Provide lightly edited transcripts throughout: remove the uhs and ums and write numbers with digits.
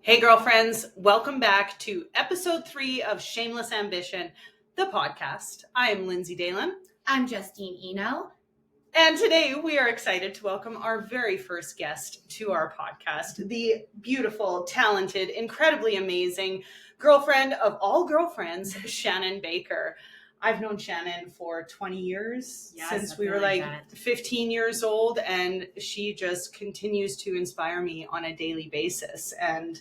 Hey, girlfriends, welcome back to episode 3 of Shameless Ambition, the podcast. I am Lindsay Dalen. I'm Justine Eno. And today we are excited to welcome our very first guest to our podcast, the beautiful, talented, incredibly amazing girlfriend of all girlfriends, Shannon Baker. I've known Shannon for 20 years, since we were like 15 years old, and she just continues to inspire me on a daily basis. And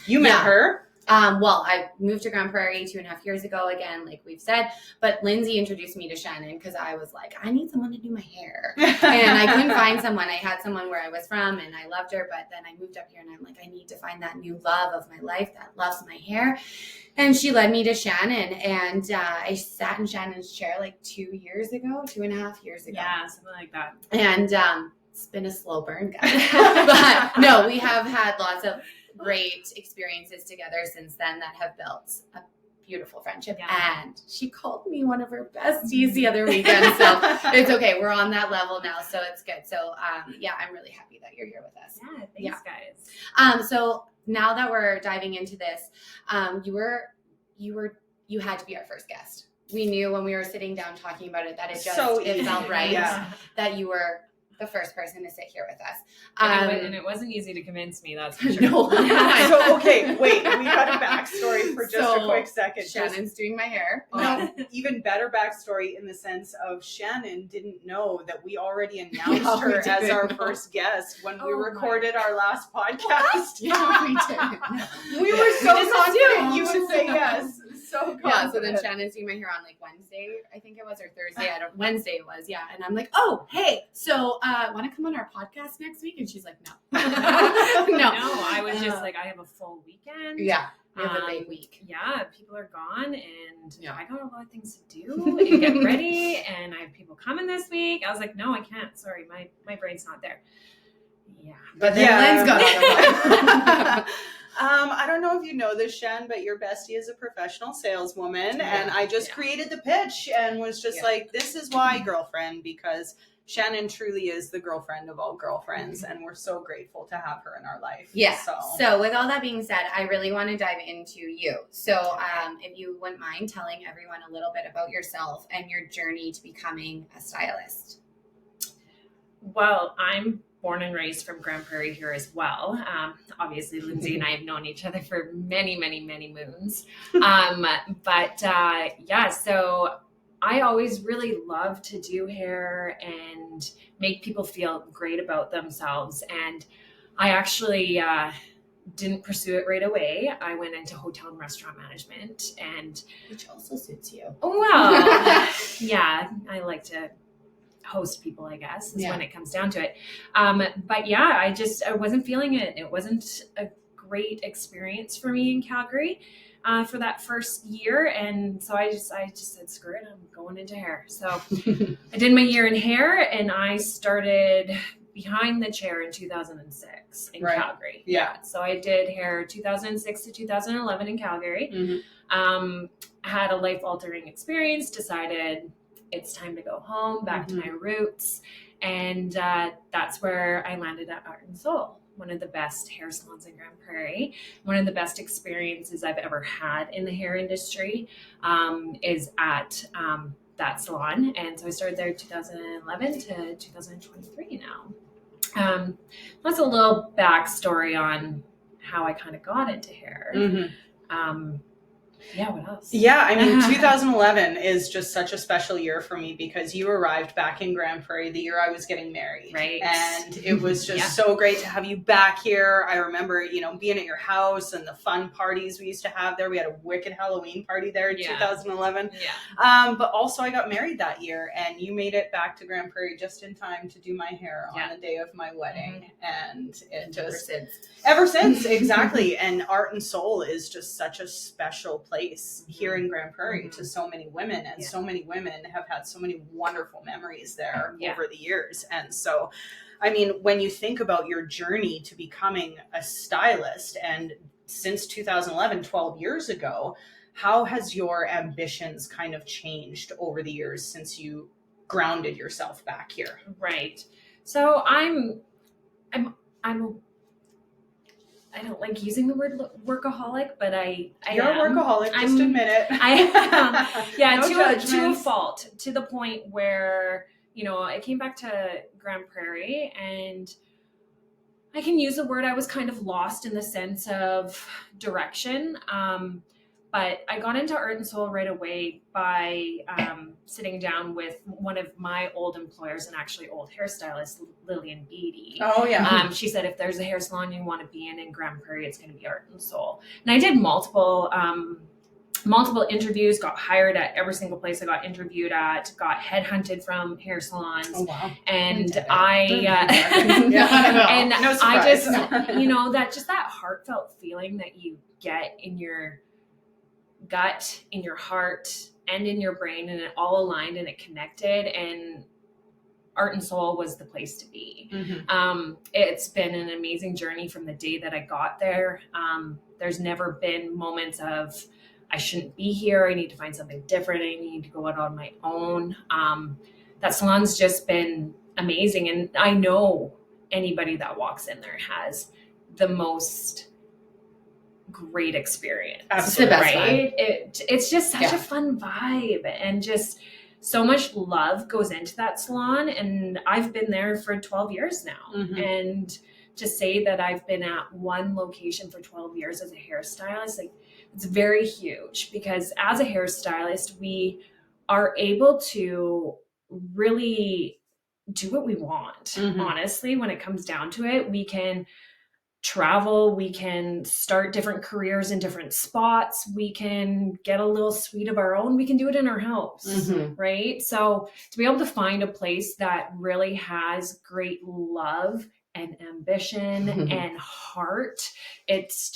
you met her. Well, I moved to Grand Prairie 2.5 years ago, again, like we've said, but Lindsay introduced me to Shannon because I was like, I need someone to do my hair. And I couldn't find someone. I had someone where I was from and I loved her, but then I moved up here and I'm like, I need to find that new love of my life that loves my hair. And she led me to Shannon, and I sat in Shannon's chair like 2.5 years ago. Yeah, something like that. And it's been a slow burn, guys. But no, we have had lots of great experiences together since then that have built a beautiful friendship. Yeah. And she called me one of her besties the other weekend. So it's okay. We're on that level now. So it's good. So yeah, I'm really happy that you're here with us. Yeah, thanks guys. So now that we're diving into this, you had to be our first guest. We knew when we were sitting down talking about it that it felt right that you were the first person to sit here with us. And it wasn't easy to convince me, that's for sure. No. So, okay, wait, we got a backstory for just a quick second. Shannon's doing my hair. No, even better backstory in the sense of Shannon didn't know that we already announced her as our first guest when we recorded our last podcast. Yeah, we did. We were so confident you would say yes. So confident. Yeah, so then Shannon's doing my hair on like Wednesday, I think it was, or Thursday. Wednesday it was, yeah. And I'm like, oh, hey, so want to come on our podcast next week? And she's like, no. No, I was just like, I have a full weekend. Yeah, we have a big week. Yeah, people are gone, and I got a lot of things to do and get ready, and I have people coming this week. I was like, no, I can't. Sorry, my brain's not there. Yeah. But then Lynn's got on I don't know if you know this, Shan, but your bestie is a professional saleswoman, and I just created the pitch and was just like, this is why, girlfriend, because Shannon truly is the girlfriend of all girlfriends, and we're so grateful to have her in our life. Yeah. So with all that being said, I really want to dive into you. So if you wouldn't mind telling everyone a little bit about yourself and your journey to becoming a stylist. Well, I'm born and raised from Grand Prairie here as well. Obviously, Lindsay and I have known each other for many, many, many moons. So I always really love to do hair and make people feel great about themselves. And I actually didn't pursue it right away. I went into hotel and restaurant management, which also suits you. Well, yeah, I like to host people, I guess, is when it comes down to it. But yeah, I wasn't feeling it. It wasn't a great experience for me in Calgary for that first year. And so I just said, screw it, I'm going into hair. So I did my year in hair, and I started behind the chair in 2006 in Calgary. Yeah. So I did hair 2006 to 2011 in Calgary. Had a life-altering experience, decided it's time to go home, back to my roots. And that's where I landed at Art and Soul, one of the best hair salons in Grand Prairie. One of the best experiences I've ever had in the hair industry is at that salon. And so I started there 2011 to 2023 now. That's a little backstory on how I kind of got into hair. Yeah, what else? Yeah, I mean, 2011 is just such a special year for me because you arrived back in Grand Prairie the year I was getting married. Right. And it was just so great to have you back here. I remember, being at your house and the fun parties we used to have there. We had a wicked Halloween party there in 2011. Yeah. But also I got married that year, and you made it back to Grand Prairie just in time to do my hair on the day of my wedding. And it just... Ever since, exactly. And Art and Soul is just such a special place here in Grand Prairie to so many women, and so many women have had so many wonderful memories there over the years. And so, I mean, when you think about your journey to becoming a stylist, and since 2011, 12 years ago, how has your ambitions kind of changed over the years since you grounded yourself back here? Right. So I'm don't like using the word workaholic, but you're a workaholic. Just admit it. Yeah, No to a fault, to the point where, you know, I came back to Grand Prairie, and I can use the word, I was kind of lost in the sense of direction. But I got into art and soul right away by sitting down with one of my old employers and actually old hairstylist, Lillian Beatty. Oh, yeah. She said, if there's a hair salon you want to be in Grand Prairie, it's going to be art and soul. And I did multiple interviews, got hired at every single place I got interviewed at, got headhunted from hair salons. Oh, wow. And Yeah, and no I just, surprise. you know, that heartfelt feeling that you get in your gut, in your heart, and in your brain, and it all aligned and it connected, and art and soul was the place to be. Mm-hmm. It's been an amazing journey from the day that I got there. There's never been moments of, I shouldn't be here, I need to find something different, I need to go out on my own. That salon's just been amazing, and I know anybody that walks in there has the most great experience. Absolutely. It's the best right? It's just such a fun vibe, and just so much love goes into that salon. And I've been there for 12 years now. Mm-hmm. And to say that I've been at one location for 12 years as a hairstylist, like, it's very huge, because as a hairstylist, we are able to really do what we want. Mm-hmm. Honestly, when it comes down to it, we can travel, we can start different careers in different spots, we can get a little suite of our own, we can do it in our house. Mm-hmm. Right? So to be able to find a place that really has great love and ambition and heart, it's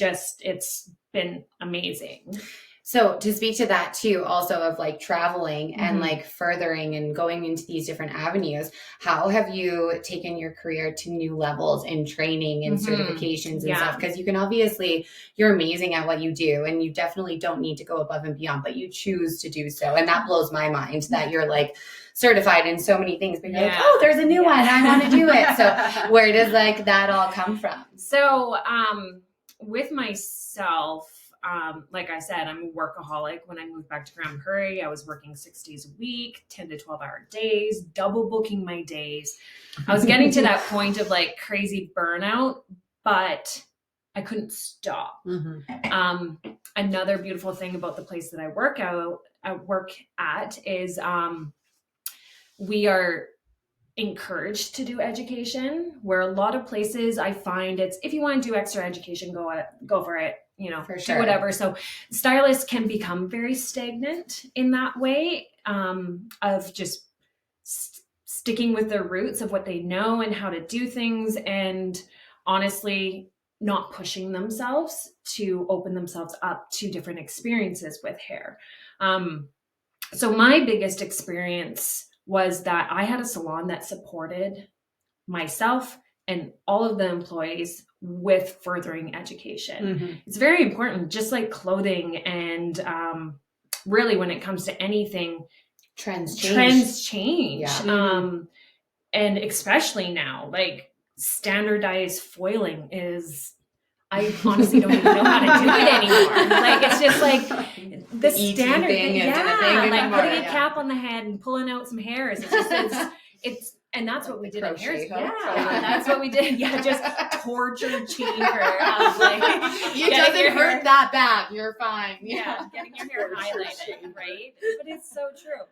been amazing. So to speak to that too, also of like traveling and Mm-hmm. like furthering and going into these different avenues, how have you taken your career to new levels in training and Mm-hmm. certifications and stuff? Because you can obviously, you're amazing at what you do, and you definitely don't need to go above and beyond, but you choose to do so. And that blows my mind that you're like certified in so many things, but you're like, oh, there's a new one, I want to do it. So where does like that all come from? So with myself, like I said, I'm a workaholic. When I moved back to Grand Prairie, I was working 6 days a week, 10 to 12 hour days, double booking my days. I was getting to that point of like crazy burnout, but I couldn't stop. Mm-hmm. Another beautiful thing about the place that I work at is we are encouraged to do education, where a lot of places I find it's, if you want to do extra education, go for it, you know, For sure. do whatever. So stylists can become very stagnant in that way, of just sticking with their roots of what they know and how to do things, and honestly not pushing themselves to open themselves up to different experiences with hair. So my biggest experience was that I had a salon that supported myself and all of the employees with furthering education. Mm-hmm. It's very important, just like clothing, and really when it comes to anything, Trends change. Yeah. And especially now, like standardized foiling is, I honestly don't even know how to do it anymore. Like, it's just like the standard thing, like putting a cap on the head and pulling out some hairs. It's just, it's and that's what we did in hair. Yeah, that's what we did. Yeah, just torture chamber of like, it doesn't hurt that bad. You're fine. Yeah, getting your hair highlighted, right? But it's so true.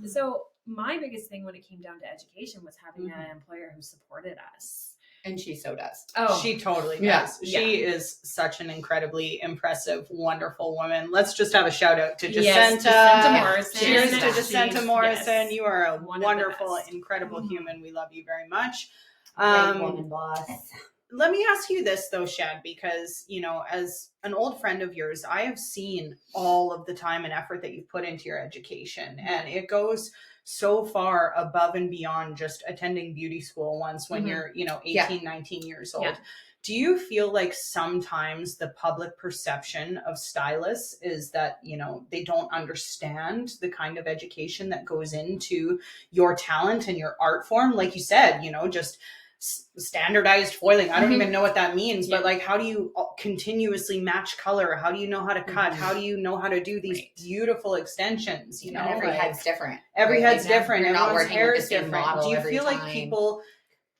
So my biggest thing when it came down to education was having an employer who supported us. And she so does. Oh, She totally does. Yeah. She is such an incredibly impressive, wonderful woman. Let's just have a shout out to Jacinta. Yes, Jacinta Morrison. Cheers to Yes. Jacinta Morrison. Yes. You are a One of the wonderful, best. incredible human. We love you very much. Great woman boss. Let me ask you this though, Shad, because, you know, as an old friend of yours, I have seen all of the time and effort that you've put into your education, and it goes so far above and beyond just attending beauty school once when you're, you know, 18, 19 years old. Yeah. Do you feel like sometimes the public perception of stylists is that, you know, they don't understand the kind of education that goes into your talent and your art form? Like you said, you know, just standardized foiling. I don't Mhm. even know what that means, Yeah. but like, how do you continuously match color? How do you know how to cut? How do you know how to do these beautiful extensions? You know, And every like, head's different. every right? head's different. You're not Everyone's working hair with is the same different. model Do you every feel like time. people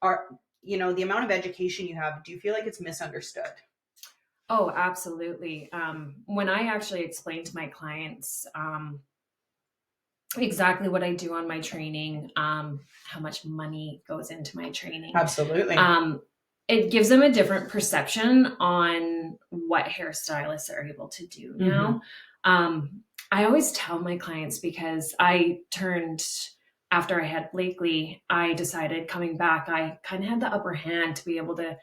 are, you know, the amount of education you have, do you feel like it's misunderstood? Oh, absolutely. When I actually explain to my clients exactly what I do on my training, how much money goes into my training, Absolutely. It gives them a different perception on what hairstylists are able to do now. I always tell my clients, because after I had Blakely, I decided coming back, I kind of had the upper hand to be able to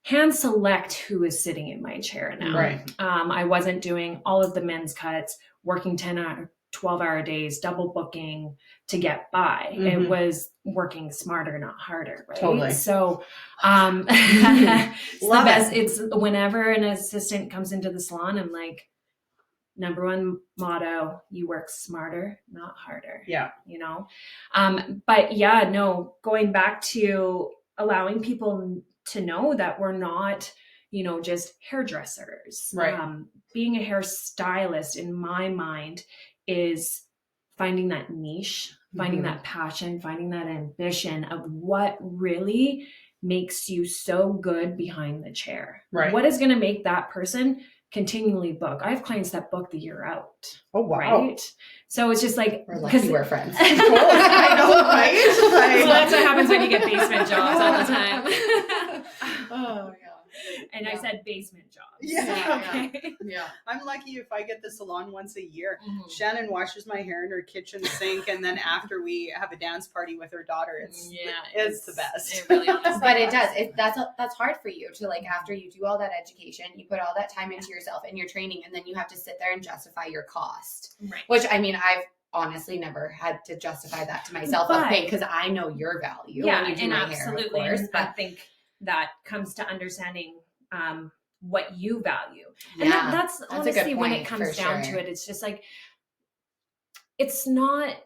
hand select who is sitting in my chair now. Right. I wasn't doing all of the men's cuts, working 12-hour days, double booking to get by. It was working smarter, not harder, right? Totally. So it's the Love best. it. It's whenever an assistant comes into the salon, I'm like, number one motto, you work smarter, not harder. Yeah. You know? But yeah, no, going back to allowing people to know that we're not, you know, just hairdressers. Right. Being a hairstylist, in my mind, is finding that niche, finding that passion, finding that ambition of what really makes you so good behind the chair. Right. What is going to make that person continually book? I have clients that book the year out. Oh, wow. Right? So it's just like, We're lucky we're friends. I know, right? So that's what happens when you get basement jobs all the time. Oh, yeah. And I said basement jobs. Yeah. Okay. Yeah. I'm lucky if I get the salon once a year. Mhm. Shannon washes my hair in her kitchen sink, and then after we have a dance party with her daughter, it's the best. It really honestly But it does. That's hard for you to, like, after you do all that education, you put all that time into yourself and your training, and then you have to sit there and justify your cost. Right. Which, I mean, I've honestly never had to justify that to myself, because I know your value when you do my hair, of course. I think that comes to understanding what you value. Yeah, And that's a honestly good when point, it comes for down sure. to it. It's just like, it's not,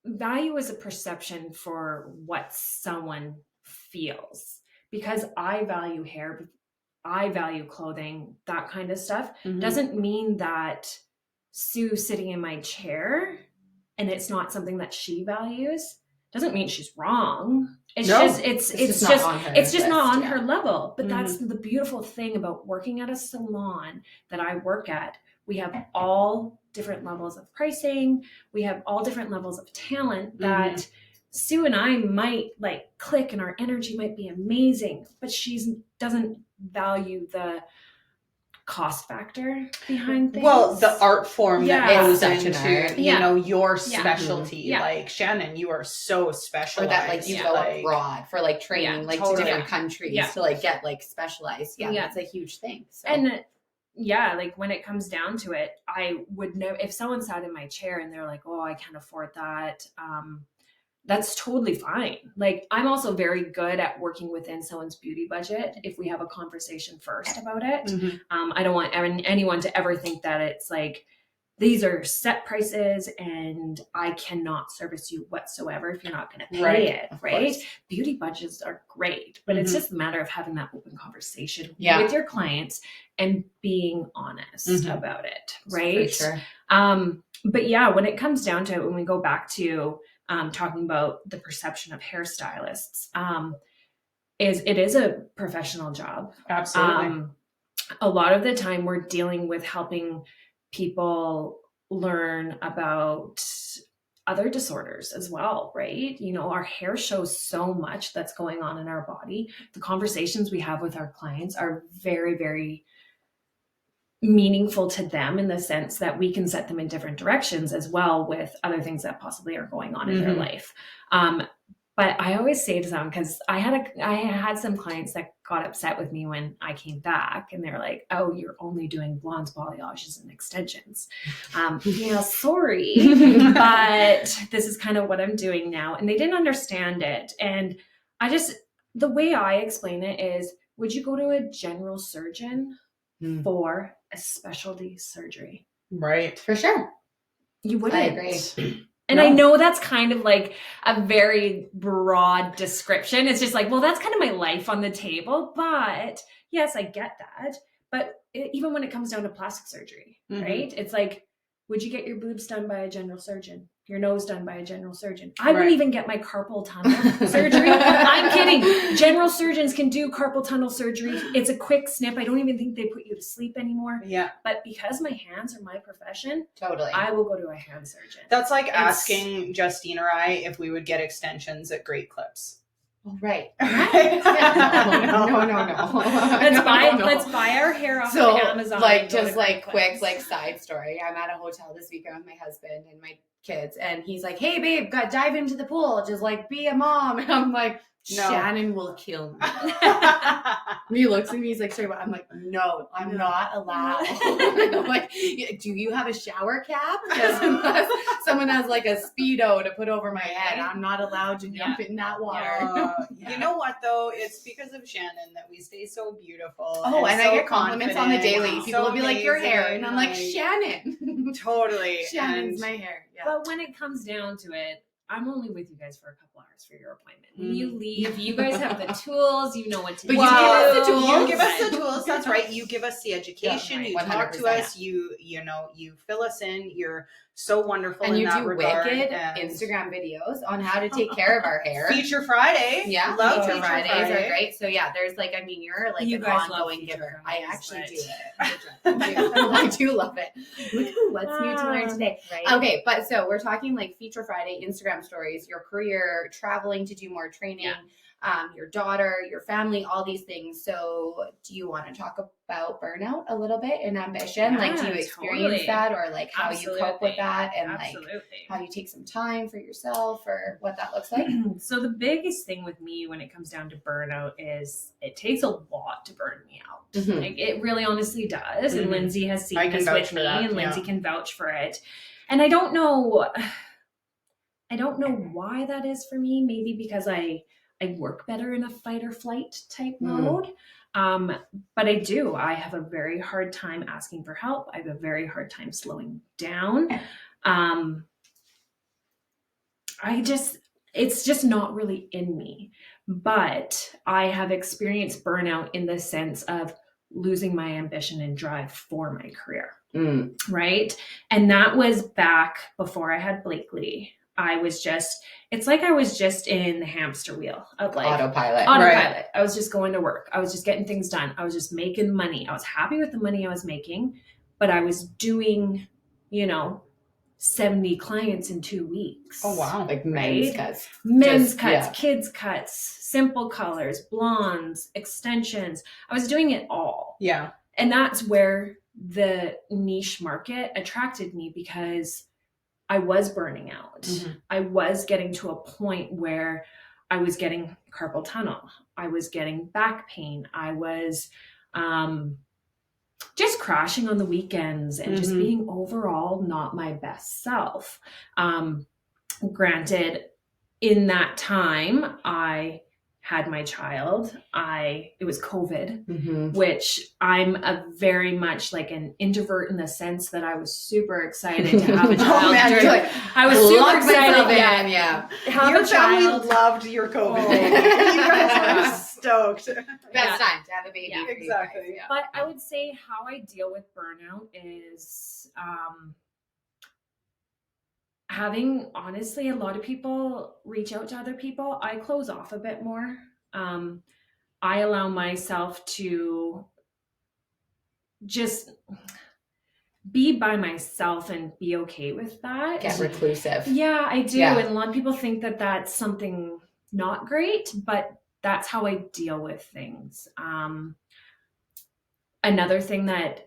value is a perception for what someone feels. Because I value hair, I value clothing, that kind of stuff, doesn't mean that Sue sitting in my chair and it's not something that she values, doesn't mean she's wrong. It's just not on her level. But that's the beautiful thing about working at a salon that I work at. We have all different levels of pricing. We have all different levels of talent that Sue and I might like click, and our energy might be amazing, but she doesn't value the cost factor behind things. Well, the art form that goes into, you know, your specialty. Yeah. Like, Shannon, you are so specialized. Or that, like, you go abroad for, like, training, like, to different countries to, like, get, like, specialized. Yeah, that's a huge thing. So. And yeah, like, when it comes down to it, I would know if someone sat in my chair and they're like, oh, I can't afford that. That's totally fine. Like, I'm also very good at working within someone's beauty budget if we have a conversation first about it. I don't want anyone to ever think that it's like, these are set prices and I cannot service you whatsoever if you're not going to pay it, right? Beauty budgets are great, but it's just a matter of having that open conversation with your clients and being honest about it, right? For sure. But yeah, when it comes down to it, when we go back to talking about the perception of hairstylists, it is a professional job. Absolutely. A lot of the time we're dealing with helping people learn about other disorders as well, right? You know, our hair shows so much that's going on in our body. The conversations we have with our clients are very, very meaningful to them in the sense that we can set them in different directions as well with other things that possibly are going on in their life. But I always say to them, because I had some clients that got upset with me when I came back, and they're like, "Oh, you're only doing blondes, balayages, and extensions." Yeah, sorry, but this is kind of what I'm doing now, and they didn't understand it. And the way I explain it is, would you go to a general surgeon for a specialty surgery? Right. For sure. You wouldn't. I agree. And I know that's kind of like a very broad description. It's just like, well, that's kind of my life on the table. But yes, I get that. But even when it comes down to plastic surgery, right? It's like, would you get your boobs done by a general surgeon? Your nose done by a general surgeon? I wouldn't even get my carpal tunnel surgery. I'm kidding. General surgeons can do carpal tunnel surgery. It's a quick snip. I don't even think they put you to sleep anymore. Yeah. But because my hands are my profession, totally, I will go to a hand surgeon. That's like asking Justine or I if we would get extensions at Great Clips. Right. No. Let's buy our hair off of Amazon. Like, just like quick, like side story. I'm at a hotel this weekend with my husband and my kids, and he's like, "Hey, babe, dive into the pool. Just like be a mom." And I'm like, no. Shannon will kill me. He looks at me, he's like, "Sorry, what?" I'm like, "No, I'm not allowed." I'm like, "Do you have a shower cap?" Because unless someone has like a Speedo to put over my head, I'm not allowed to jump in that water. You know what though? It's because of Shannon that we stay so beautiful. Oh, and so I get compliments on the daily. People will be like, "Your hair," and I'm like, "Shannon." Totally. Shannon's my hair. Yeah. But when it comes down to it, I'm only with you guys for a couple hours for your appointment. When you leave, you guys have the tools. You know what to do. You give us the tools. You give us the tools. That's right. You give us the education. Yeah, right. You talk to us. You fill us in. You're so wonderful and in you that do regard. wicked Instagram videos on how to take care of our hair. Feature Friday. Yeah, love Feature Fridays are great. So yeah, there's like, I mean, you're like an ongoing giver. I actually do it. I do love it. What's new to learn today? Right. Okay, but so we're talking like Feature Friday, Instagram stories, your career, traveling to do more training, your daughter, your family, all these things. So do you want to talk about burnout a little bit and ambition? Yeah, like, do you experience that, or like how you cope with that, and like how you take some time for yourself, or what that looks like? So the biggest thing with me when it comes down to burnout is it takes a lot to burn me out. Like, it really honestly does. And Lindsay has seen this with me, and Lindsay can vouch for it. And I don't know why that is for me. Maybe because I work better in a fight or flight type mode. But I have a very hard time asking for help. I have a very hard time slowing down. It's just not really in me. But I have experienced burnout in the sense of losing my ambition and drive for my career. Right. And that was back before I had Blakely. It's like I was just in the hamster wheel of like autopilot. Right. I was just going to work. I was just getting things done. I was just making money. I was happy with the money I was making, but I was doing, 70 clients in 2 weeks. Oh, wow. Like men's cuts. Men's cuts, kids cuts, simple colors, blondes, extensions. I was doing it all. Yeah. And that's where the niche market attracted me, because I was burning out. I was getting to a point where I was getting carpal tunnel. I was getting back pain. I was just crashing on the weekends and just being overall not my best self. Granted, in that time, I had my child. It was COVID, which I'm a very much like an introvert in the sense that I was super excited to have a child. I was super excited. Your family loved your COVID. You guys were stoked. Best time to have a baby. Yeah, exactly. Yeah. But I would say how I deal with burnout is having, honestly, a lot of people reach out to other people. I close off a bit more. I allow myself to just be by myself and be okay with that. Get reclusive. Yeah, I do. Yeah. And a lot of people think that that's something not great, but that's how I deal with things. Another thing that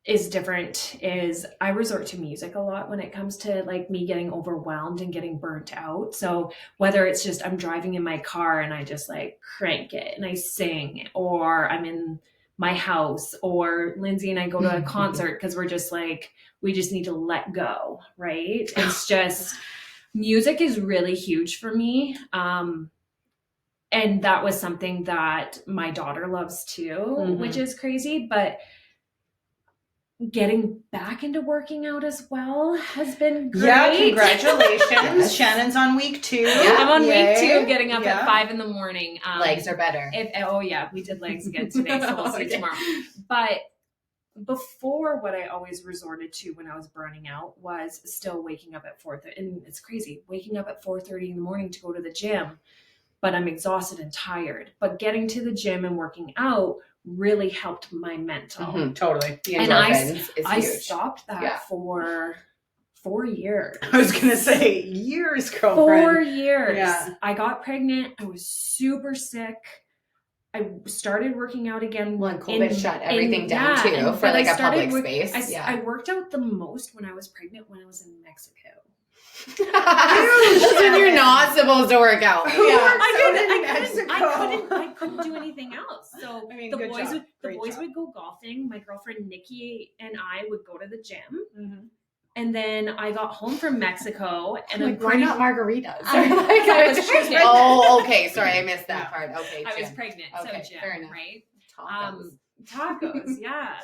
is different is I resort to music a lot when it comes to like me getting overwhelmed and getting burnt out. So whether it's just I'm driving in my car and I just like crank it and I sing, or I'm in my house, or Lindsay and I go to a concert because we're just like, we just need to let go, right? It's just, music is really huge for me. And that was something that my daughter loves too, which is crazy. But getting back into working out as well has been great. Yeah, congratulations. Shannon's on week 2. Yeah, I'm on Yay. week 2 of getting up at 5 in the morning. Legs are better. We did legs again today, so we'll see tomorrow. But before, what I always resorted to when I was burning out was still waking up at 4:30. And it's crazy, waking up at 4:30 in the morning to go to the gym, but I'm exhausted and tired. But getting to the gym and working out really helped my mental. Mm-hmm, totally. And I stopped that for 4 years. I was going to say years, girlfriend. 4 years. Yeah. I got pregnant. I was super sick. I started working out again. Well, and COVID shut everything down too for like a public space. I worked out the most when I was pregnant, when I was in Mexico. That's when you're not supposed to work out. I couldn't do anything else. So the boys would go golfing. My girlfriend Nikki and I would go to the gym. Mm-hmm. And then I got home from Mexico, and like, why not margaritas? I was pregnant. Oh, okay. Sorry, I missed that part. Okay, I was pregnant, okay, so fair enough. right? Tacos, yeah.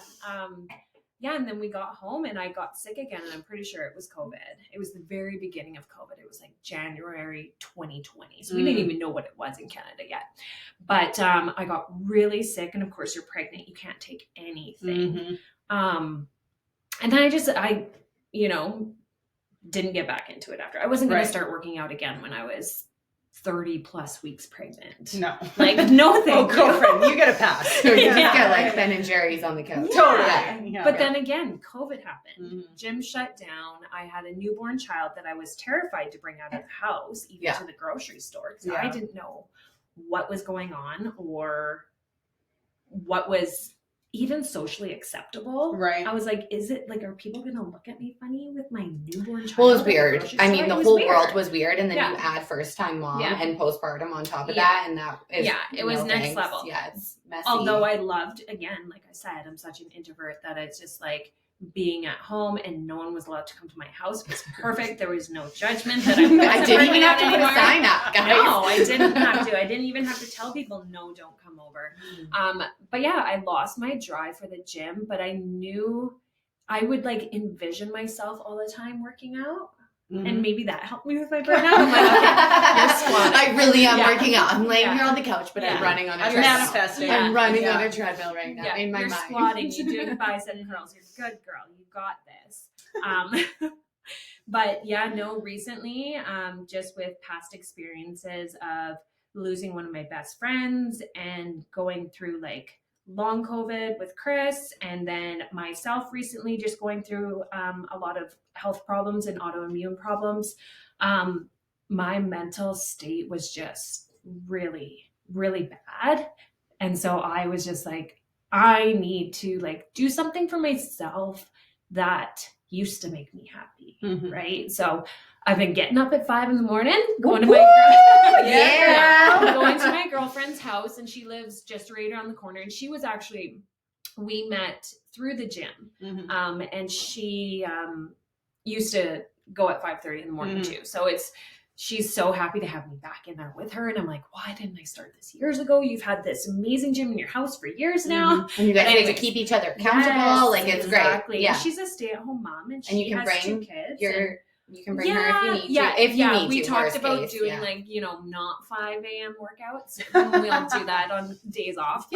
And then we got home, and I got sick again, and I'm pretty sure it was COVID. It was the very beginning of COVID. It was like January 2020, so we didn't even know what it was in Canada yet. But I got really sick, and of course, you're pregnant, you can't take anything. Mm-hmm. And then I didn't get back into it after. I wasn't going to start working out again when I was 30 plus weeks pregnant. No. Like, no thank you. Girlfriend, you get a pass. So you just get like Ben and Jerry's on the couch. Totally. Yeah. But then again, COVID happened. Mm-hmm. Gym shut down. I had a newborn child that I was terrified to bring out of the house, even to the grocery store, because I didn't know what was going on or what was even socially acceptable. Right. I was like, is it like, are people going to look at me funny with my newborn child? Well, it was weird. I mean, the whole world was weird. And then you add first time mom and postpartum on top of that. And that is, it was next level. Yeah, it's messy. Although I loved, again, like I said, I'm such an introvert that it's just like being at home and no one was allowed to come to my house was perfect. There was no judgment that I didn't even have to put a sign up, guys. No, I didn't have to. I didn't even have to tell people, no, don't come over. But yeah, I lost my drive for the gym, but I knew I would like envision myself all the time working out. Mm-hmm. And maybe that helped me with my burnout. I'm like, okay, you're squatting. I really am working out. I'm laying here on the couch, but I'm running on a treadmill. Manifesting. I'm running on a treadmill right now in my you're mind. You're squatting. You're doing bicep curls. You're good, girl. You got this. But recently, just with past experiences of losing one of my best friends and going through like long COVID with Chris, and then myself recently just going through a lot of health problems and autoimmune problems. My mental state was just really, really bad. And so I was just like, I need to like do something for myself that used to make me happy. Mm-hmm. Right. So I've been getting up at 5 a.m, going to going to my girlfriend's house, and she lives just right around the corner. And she was actually, we met through the gym. Mm-hmm. And she used to go at 5:30 in the morning too. So she's so happy to have me back in there with her. And I'm like, why didn't I start this years ago? You've had this amazing gym in your house for years now. Mm-hmm. And you guys get to keep each other accountable. Yes, like it's great. Yeah. And she's a stay-at-home mom, and she has 2 kids. You can bring her if you need to. If you need to. We talked about doing not 5 a.m. workouts. We don't do that on days off.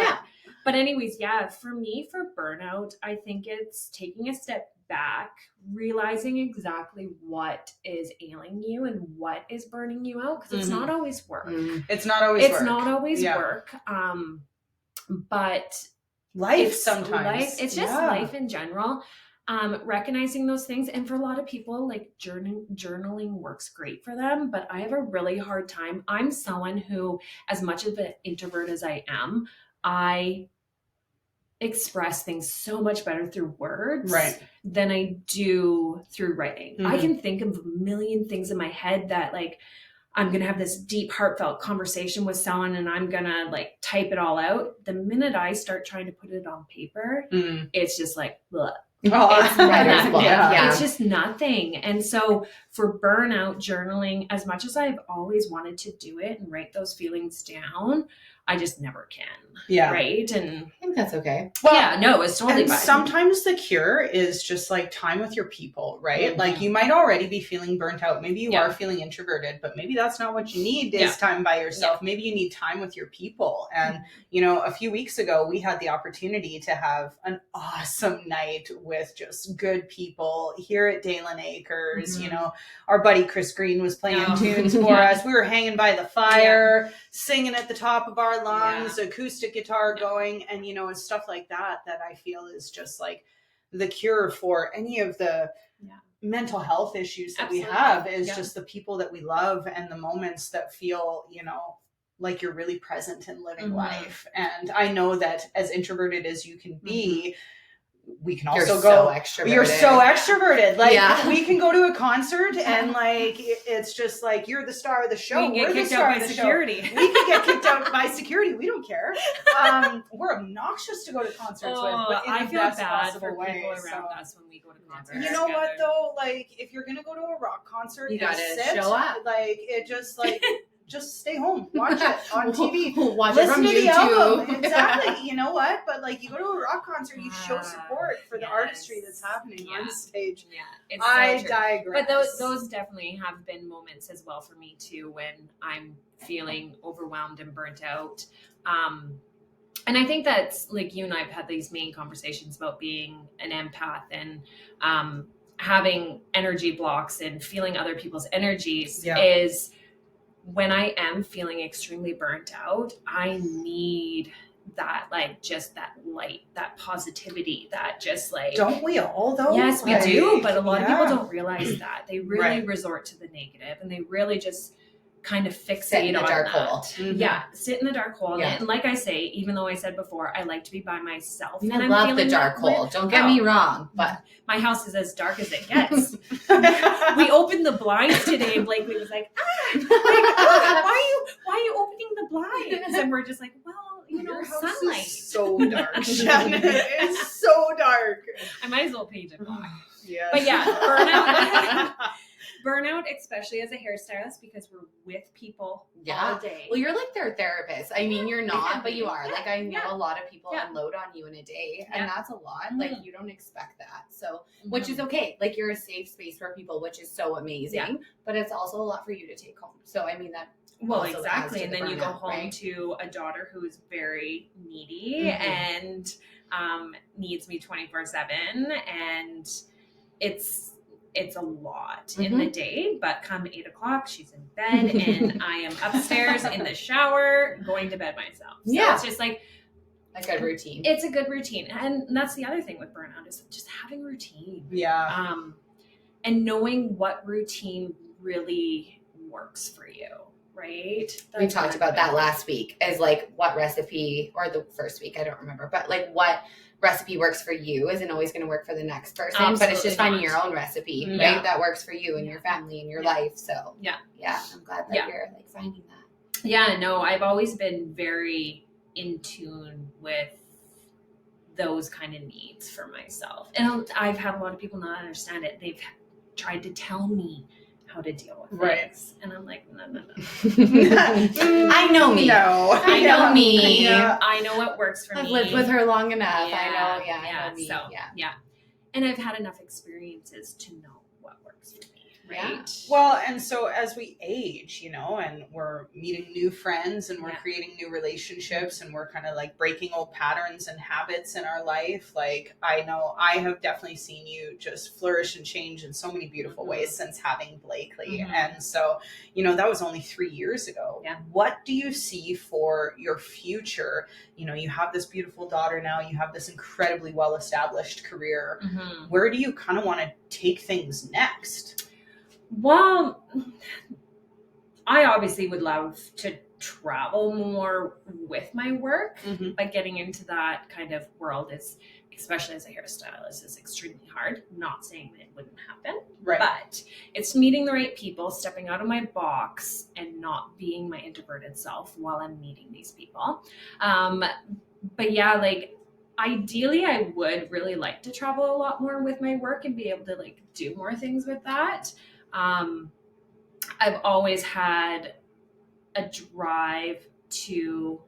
But anyways, for me, for burnout, I think it's taking a step back, realizing exactly what is ailing you and what is burning you out, because it's not always work. Mm-hmm. It's not always work. But life sometimes. It's just life in general. Recognizing those things. And for a lot of people, like journaling works great for them, but I have a really hard time. I'm someone who, as much of an introvert as I am, I express things so much better through words than I do through writing. Mm-hmm. I can think of a million things in my head that like, I'm going to have this deep, heartfelt conversation with someone and I'm going to like type it all out. The minute I start trying to put it on paper, it's just like, bleh. It's just nothing. And so for burnout, journaling, as much as I've always wanted to do it and write those feelings down, I just never can. Yeah. Right. And think that's okay. Well, yeah, no, it's totally and fine. sometimes the cure is just like time with your people, right? Like you might already be feeling burnt out. Maybe you are feeling introverted, but maybe that's not what you need is time by yourself. Maybe you need time with your people. And, you know, a few weeks ago, we had the opportunity to have an awesome night with just good people here at Dalen Acres. You know, our buddy Chris Green was playing tunes for us. We were hanging by the fire, singing at the top of our lungs, acoustic guitar going, and you know, and stuff like that I feel is just like the cure for any of the mental health issues that we have is just the people that we love and the moments that feel, you know, like you're really present in living life. And I know that as introverted as you can be, we can also you're so extroverted. Like we can go to a concert and like it's just like you're the star of the show. We're the star of the security. Show. We can get kicked out by security. We don't care. We're obnoxious to go to concerts with, but in I the feel best bad possible for way. people around us when we go to concerts. You know what though? Like if you're gonna go to a rock concert, you gotta sit, show up. Like it just like. Just stay home, watch it on TV, watch listen it from to the album. YouTube. Exactly. You know what? But like, you go to a rock concert, you show support for the artistry that's happening on stage. Yeah, it's I digress. But those definitely have been moments as well for me too when I'm feeling overwhelmed and burnt out. And I think that's like you and I have had these main conversations about being an empath and having energy blocks and feeling other people's energies is. When I am feeling extremely burnt out, I need that, like, just that light, that positivity, that just like... Don't we all, though? Yes, we do, but a lot of people don't realize that. They really resort to the negative, and they really just kind of fixate on dark that. hole. Yeah, sit in the dark hole. And like I say, even though I said before, I like to be by myself. And I love the dark hole. Don't get me wrong, but my house is as dark as it gets. We opened the blinds today, and Blakely was like, why are you opening the blinds? And we're just like, well, you know, sunlight. Is so dark, Shannon. It's so dark. I might as well paint it black. Yes. But yeah, burnout, especially as a hairstylist, because we're with people all day. Well, you're like their therapist. I mean, you're not, but you are. Like, I know a lot of people unload on you in a day, and that's a lot. Like, you don't expect that. So, which is okay. Like, you're a safe space for people, which is so amazing. But it's also a lot for you to take home. So, I mean, that. Well, exactly. And then you go home to a daughter who's very needy and needs me 24/7. And it's a lot in the day, but come 8 o'clock, she's in bed and I am upstairs in the shower going to bed myself. So it's just like a good routine. It's a good routine. And that's the other thing with burnout is just having routine. Yeah. And knowing what routine really works for you. Right? We talked about that last week as like what recipe, or the first week, I don't remember, but like what recipe works for you isn't always going to work for the next person. Absolutely, but it's just finding your own recipe, right? That works for you and your family and your life. So yeah, I'm glad that you're like finding that. Yeah, no, I've always been very in tune with those kind of needs for myself. And I've had a lot of people not understand it. They've tried to tell me how to deal with things. And I'm like, no. I know me. No. I know me. Yeah. I know what works for me. I've lived with her long enough. Yeah. I know. I know me. So, yeah. And I've had enough experiences to know what works for me. Right. Yeah. Well, and so as we age, you know, and we're meeting new friends and we're creating new relationships and we're kind of like breaking old patterns and habits in our life. Like, I know I have definitely seen you just flourish and change in so many beautiful ways since having Blakely. And so, you know, that was only 3 years ago. Yeah. What do you see for your future? You know, you have this beautiful daughter now, you have this incredibly well-established career. Where do you kind of want to take things next? Well, I obviously would love to travel more with my work, but getting into that kind of world is, especially as a hairstylist, is extremely hard. Not saying that it wouldn't happen, but it's meeting the right people, stepping out of my box and not being my introverted self while I'm meeting these people. But yeah, like ideally I would really like to travel a lot more with my work and be able to like do more things with that. I've always had a drive to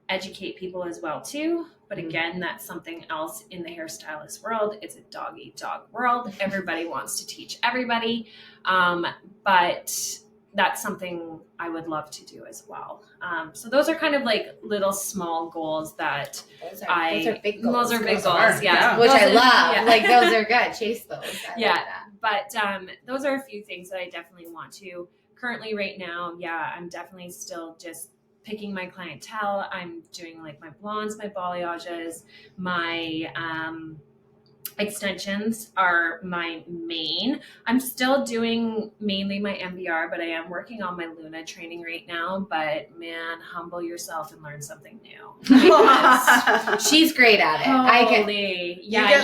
educate people as well too. But again, that's something else in the hairstylist world. It's a dog eat dog world. Everybody wants to teach everybody. But that's something I would love to do as well. So those are kind of like little small goals that those are big goals. Those are big goals, yeah. Which those I love. Yeah. Like those are good. Chase those. I yeah. like that. But those are a few things that I definitely want to. Currently right now, I'm definitely still just picking my clientele. I'm doing like my blondes, my balayages, my extensions are my main. I'm still doing mainly my MBR, but I am working on my Luna training right now. But man, humble yourself and learn something new. She's great at it. I get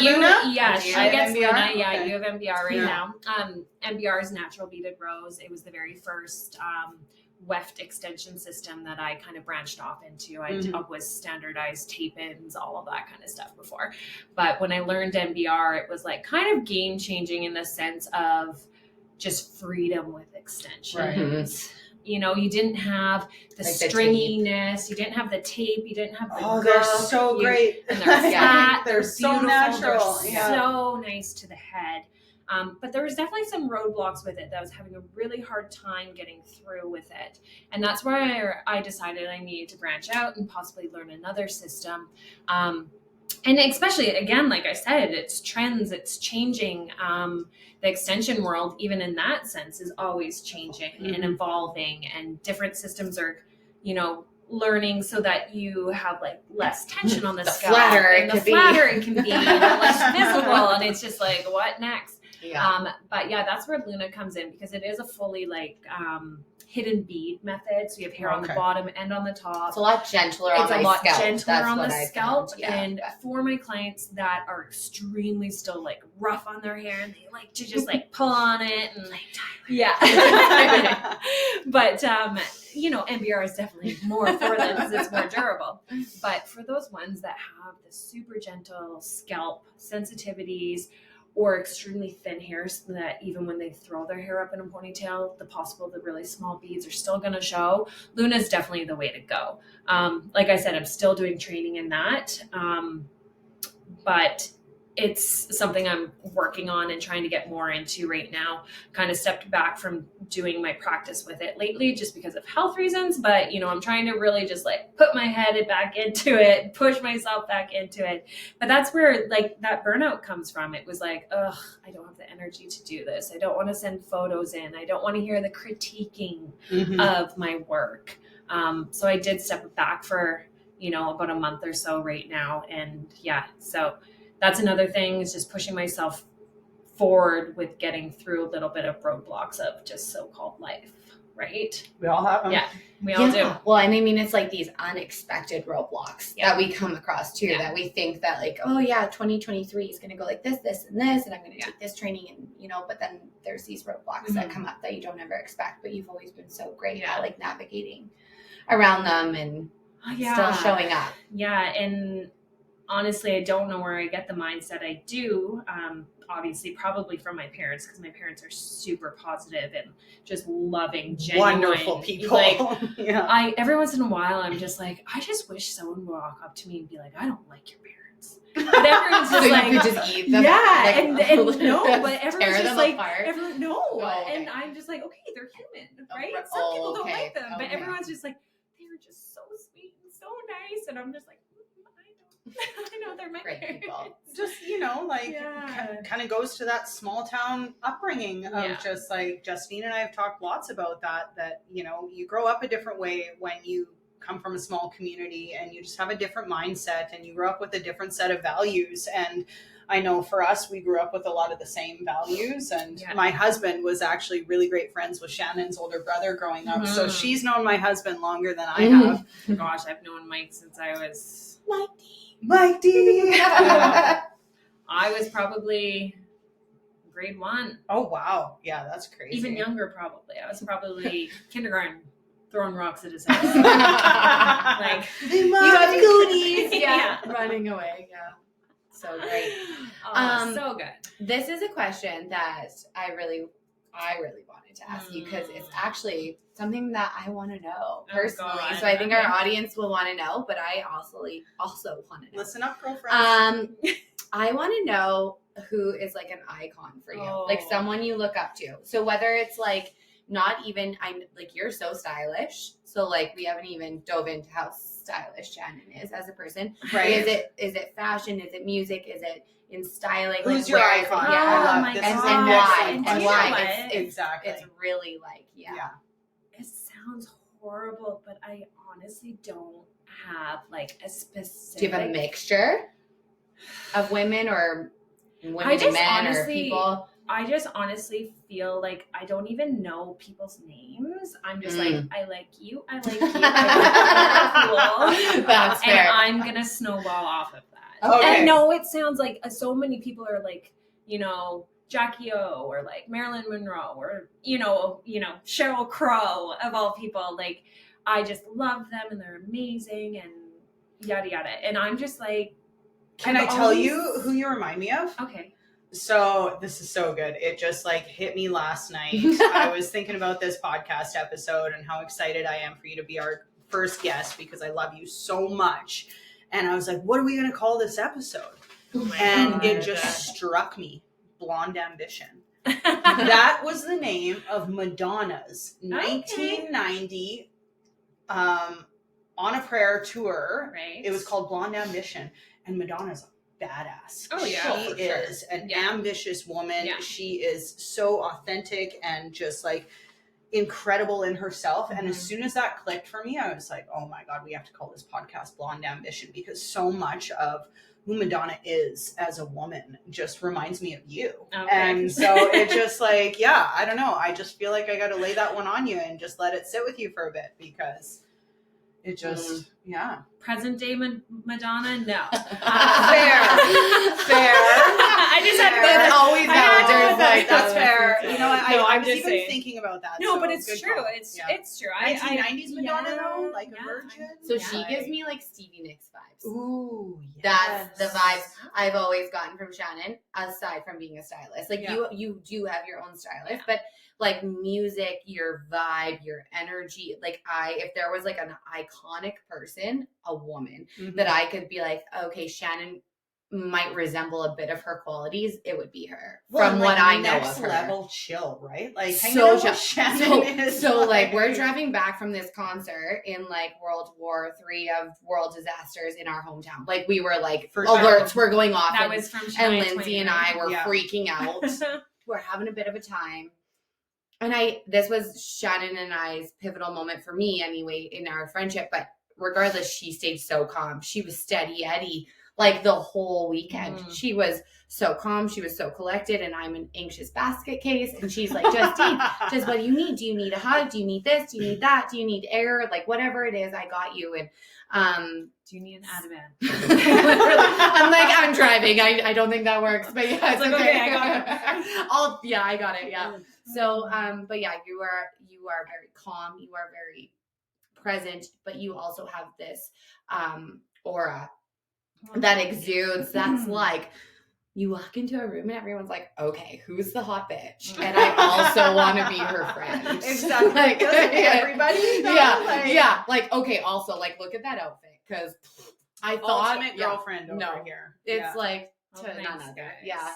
Luna? Yeah, she gets MBR? Luna. Yeah, Okay. you have MBR right now. MBR is natural beaded rose. It was the very first weft extension system that I kind of branched off into. I was standardized tape-ins, all of that kind of stuff before. But when I learned MBR, it was like kind of game changing in the sense of just freedom with extensions. Right. You know, you didn't have the Like stringiness, you didn't have the tape, you didn't have the Oh, they're so great. And they're flat, They're so beautiful, natural. they're Yeah. so nice to the head. But there was definitely some roadblocks with it that I was having a really hard time getting through with it. And that's where I decided I needed to branch out and possibly learn another system. And especially, again, like I said, it's trends, it's changing. The extension world, even in that sense, is always changing and evolving, and different systems are, learning so that you have like less tension on the scalp. Flatter and it the could be. flatter it can be, less visible. And it's just like, what next? Yeah. But yeah, that's where Luna comes in, because it is a fully like hidden bead method. So you have hair on the bottom and on the top. It's a lot gentler on the scalp. It's a lot gentler That's on what the I scalp. found. Yeah. And for my clients that are extremely still like rough on their hair and they like to just like pull on it and like yeah. But MBR is definitely more for them because it's more durable. But for those ones that have the super gentle scalp sensitivities or extremely thin hair, so that even when they throw their hair up in a ponytail, the really small beads are still going to show, Luna is definitely the way to go. Like I said, I'm still doing training in that, but it's something I'm working on and trying to get more into right now. Kind of stepped back from doing my practice with it lately just because of health reasons, but I'm trying to really just like put my head back into it, push myself back into it. But that's where like that burnout comes from. It was like, ugh, I don't have the energy to do this. I don't want to send photos in. I don't want to hear the critiquing of my work. So I did step back for, about a month or so right now. And yeah, so that's another thing, is just pushing myself forward with getting through a little bit of roadblocks of just so-called life, right? We all have them. Yeah, we all do. Well, and I mean, it's like these unexpected roadblocks that we come across too, that we think that like, oh yeah, 2023 is going to go like this, this, and this, and I'm going to take this training, and but then there's these roadblocks that come up that you don't ever expect, but you've always been so great at like navigating around them and still showing up. Yeah, and honestly, I don't know where I get the mindset I do. Obviously, probably from my parents, because my parents are super positive and just loving, genuine, wonderful people. Like, every once in a while, I'm just like, I just wish someone would walk up to me and be like, I don't like your parents. But everyone's just so like, you could just eat them. Yeah, like, and no, but everyone's just like, apart. And I'm just like, okay, they're human, right? Some people don't like them, but everyone's just like, they were just so sweet and so nice, and I'm just like, I know they're my parents. Just, kind of goes to that small town upbringing of just like Justine and I have talked lots about that, you grow up a different way when you come from a small community and you just have a different mindset and you grow up with a different set of values. And I know for us, we grew up with a lot of the same values. And my husband was actually really great friends with Shannon's older brother growing up. So she's known my husband longer than I have. Gosh, I've known Mike since I was... Mike D. I was probably grade 1. Oh, wow. Yeah, that's crazy. Even younger, probably. I was probably kindergarten, throwing rocks at his house. Like, you have goodies. Running away. Yeah. So great. So good. This is a question that I really I really wanted to ask you because it's actually something that I want to know personally. God. So I think our audience will want to know, but I also want to know. Listen up, girlfriends. I want to know who is like an icon for you, like someone you look up to. So whether it's like not even, I'm like, you're so stylish. So like we haven't even dove into how stylish Shannon is as a person. Right. Is it fashion? Is it music? Is it in styling? Who's like, your where is it? icon? Yeah. I love my this. God. Is And why? And And you why? know what? Exactly. It's really like, yeah. It sounds horrible, but I honestly don't have like a specific. Do you have a mixture of women or women I just and men honestly, or people? I just honestly feel like I don't even know people's names. I'm just like, I like you, I like you, I like you, cool. That's And fair. I'm gonna snowball off of that. Okay. And I know it sounds like so many people are like, you know, Jackie O or like Marilyn Monroe or you know Sheryl Crow of all people. Like I just love them and they're amazing and yada yada. And I'm just like, Can I tell you who you remind me of? Okay. So this is so good. It just like hit me last night. I was thinking about this podcast episode and how excited I am for you to be our first guest because I love you so much. And I was like, what are we going to call this episode? And it just struck me. Blonde Ambition. That was the name of Madonna's 1990 On a Prayer tour. Right. It was called Blonde Ambition. And Madonna's badass. Oh, yeah. She is an ambitious woman. Yeah. She is so authentic and just like incredible in herself. And as soon as that clicked for me, I was like, oh my God, we have to call this podcast Blonde Ambition because so much of who Madonna is as a woman just reminds me of you. Okay. And so it just like, yeah, I don't know. I just feel like I got to lay that one on you and just let it sit with you for a bit because it just, yeah. Present day Madonna? No. Fair. I just had That's always matters. Like, that's fair. You know, I was just even saying. thinking about that. No, so but it's good true. call. It's true. 1990s Madonna though, like a virgin. So she gives me like Stevie Nicks vibes. Ooh, yes. That's the vibes I've always gotten from Shannon, aside from being a stylist. Like you do have your own stylist, but like music, your vibe, your energy. Like if there was like an iconic person, a woman that I could be like, okay, Shannon might resemble a bit of her qualities, it would be her. From like what I know next of her. level chill, right? Like So chill. So like we're driving back from this concert in like World War III of world disasters in our hometown. Like we were like alerts were going off. That was from and Lindsay and I were Yeah. freaking out. We're having a bit of a time. And this was Shannon and I's pivotal moment for me anyway in our friendship. But regardless, she stayed so calm. She was steady Eddie like the whole weekend. She was so calm. She was so collected. And I'm an anxious basket case. And she's like, Justine, just what do you need? Do you need a hug? Do you need this? Do you need that? Do you need air? Like whatever it is, I got you. And do you need an Ativan? I'm like, I'm driving. I don't think that works. But yeah, it's like, okay. I got it. I got it. Yeah. So, but yeah, you are very calm. You are very present, but you also have this aura that exudes. That's like you walk into a room and everyone's like, okay, who's the hot bitch? And I also want to be her friend. Exactly. Like, doesn't everybody know? Yeah. Like, okay, also like look at that outfit because I thought ultimate girlfriend over here. It's like Oh, to thanks, none other. guys. Yeah.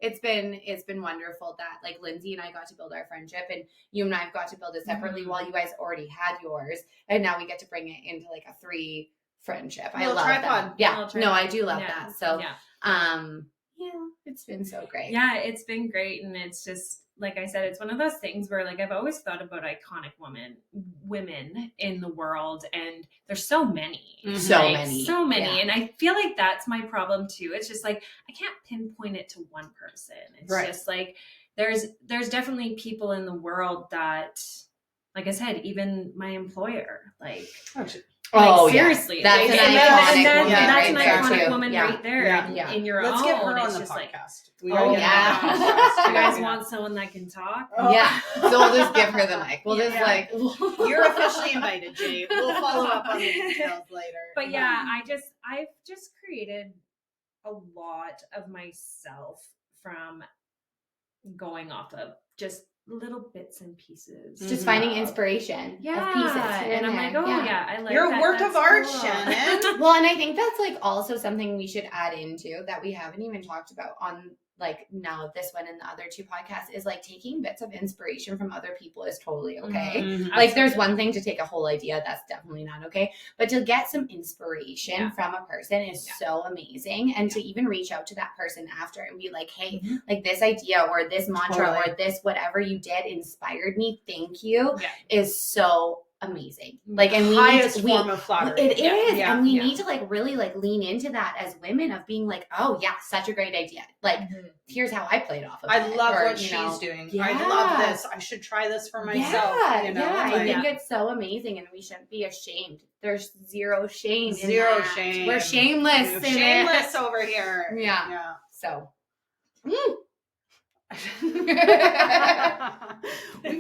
It's been wonderful that like Lindsay and I got to build our friendship and you and I have got to build it separately while you guys already had yours. And now we get to bring it into like a 3 friendship. I love that. Yeah. No, I do love that. So, yeah, it's been so great. Yeah, it's been great. And it's just, like I said, it's one of those things where like I've always thought about iconic women in the world, and there's so many. So many. Yeah. And I feel like that's my problem too. It's just like I can't pinpoint it to one person. It's just like there's definitely people in the world that, like I said, even my employer, like seriously, that's an iconic woman right there in your own. Let's get her on it's the just podcast. You guys want someone that can talk? Yeah. So we'll just give her the mic. We'll just like you're officially invited, Jay. We'll follow up on the details later. But yeah, I've just created a lot of myself from going off of just little bits and pieces. Just finding inspiration of pieces here and I'm there. like, oh yeah, I like You're that. a work That's of art, cool. Shannon. Well, and I think that's like also something we should add into that we haven't even talked about on like now this one and the other two podcasts is like taking bits of inspiration from other people is totally okay. Mhm. Like there's one thing to take a whole idea, that's definitely not okay. But to get some inspiration from a person is so amazing. And to even reach out to that person after and be like, hey, like this idea or this mantra or this whatever you did inspired me. Thank you is so amazing. Like, and we highest need form of flattery. It is. And we need to like really like lean into that as women of being like, oh yeah, such a great idea. Like, here's how I played off of it. I love or, what she's doing. I love this. I should try this for myself. You know? I think it's so amazing and we shouldn't be ashamed. There's zero shame. Zero shame. We're shameless. We're shameless over here. Yeah. So. We've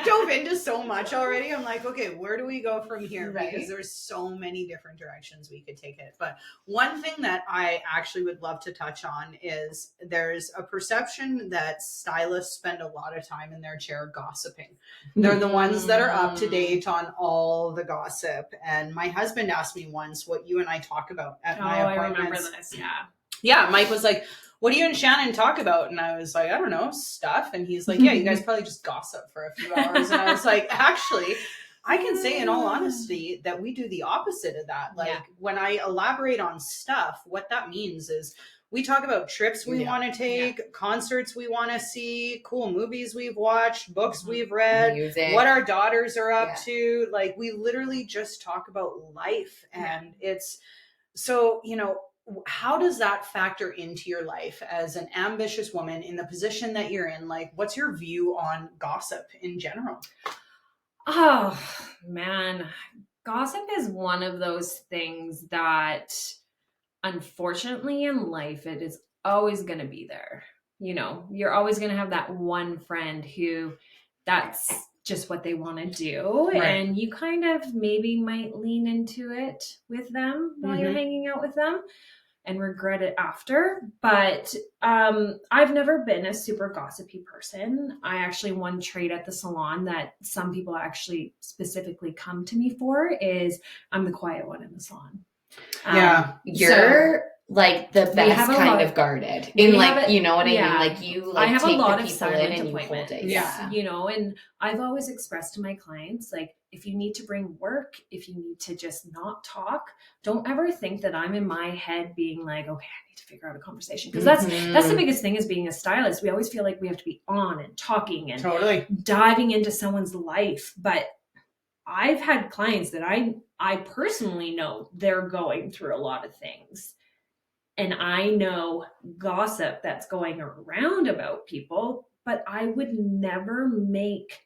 dove into so much already. I'm like, okay, where do we go from here? Right. Because there's so many different directions we could take it. But one thing that I actually would love to touch on is there's a perception that stylists spend a lot of time in their chair gossiping. They're the ones that are up to date on all the gossip. And my husband asked me once what you and I talk about at my appointments. I remember this. Yeah, Mike was like, what do you and Shannon talk about? And I was like, I don't know, stuff. And he's like, yeah, you guys probably just gossip for a few hours. And I was like, actually, I can say in all honesty that we do the opposite of that. Like when I elaborate on stuff, what that means is we talk about trips we want to take, concerts we want to see, cool movies we've watched, books we've read, music, what our daughters are up to. Like we literally just talk about life. And it's so, you know, how does that factor into your life as an ambitious woman in the position that you're in? Like, what's your view on gossip in general? Oh, man. Gossip is one of those things that, unfortunately, in life, it is always going to be there. You know, you're always going to have that one friend who that's just what they want to do. Right. And you kind of maybe might lean into it with them while you're hanging out with them and regret it after. But I've never been a super gossipy person. I actually, one trait at the salon that some people actually specifically come to me for is I'm the quiet one in the salon. You're like the best kind of guarded in like, you know what I mean? Like you like I have take a lot the of people in silent and appointments. You hold it. You know, and I've always expressed to my clients, like, if you need to bring work, if you need to just not talk, don't ever think that I'm in my head being like, okay, I need to figure out a conversation. Because that's the biggest thing is being a stylist. We always feel like we have to be on and talking and diving into someone's life. But I've had clients that I personally know they're going through a lot of things. And I know gossip that's going around about people, but I would never make